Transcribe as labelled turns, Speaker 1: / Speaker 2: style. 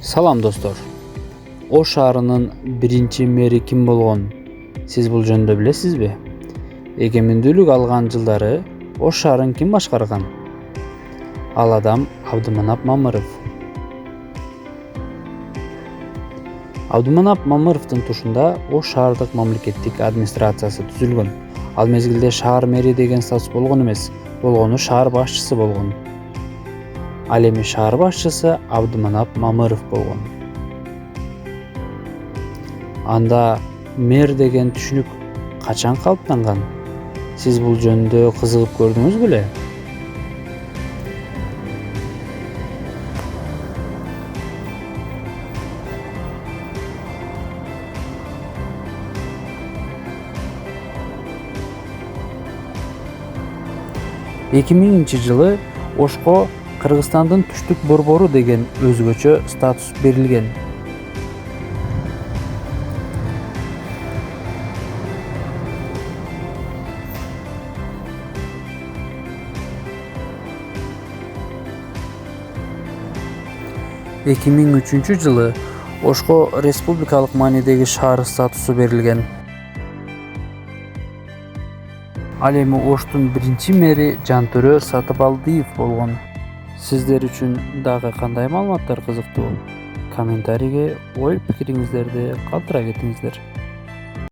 Speaker 1: Салам достор. Ош шаарынын биринчи мэри ким болгон? Сиз бул жөнүндө билесизби? Эгемендүүлүк алган жылдары Ош шаарын ким башкарган? Ал адам Абдыманап Мамыров. Абдыманап Мамыровдун тушунда Ош шаардык мамлекеттик администрациясы түзүлгөн. Ал мезгилде шаар мэри деген статус болгон эмес, болгону шаар башчысы болгон. Ал эми шаар башчысы Абдыманап Мамыров болгон. Анда мэр деген түшүнүк качан калыптанган? Сиз бул жөнүндө кызыгып көрдүңүз беле? Жылы Ошко Кыргызстандын түштүк борбору деген өзгөчө статус берилген. Жылы Ошко республикалык маанидеги шаар статусу берилген. Ал эми Оштун биринчи мэри Жантөрө Сатыбалдиев болгон. Сиздер үчүн дагы кандай маалыматтар кызыктуу? Комментарийге ой пикириңиздерди калтыра кетиңиздер.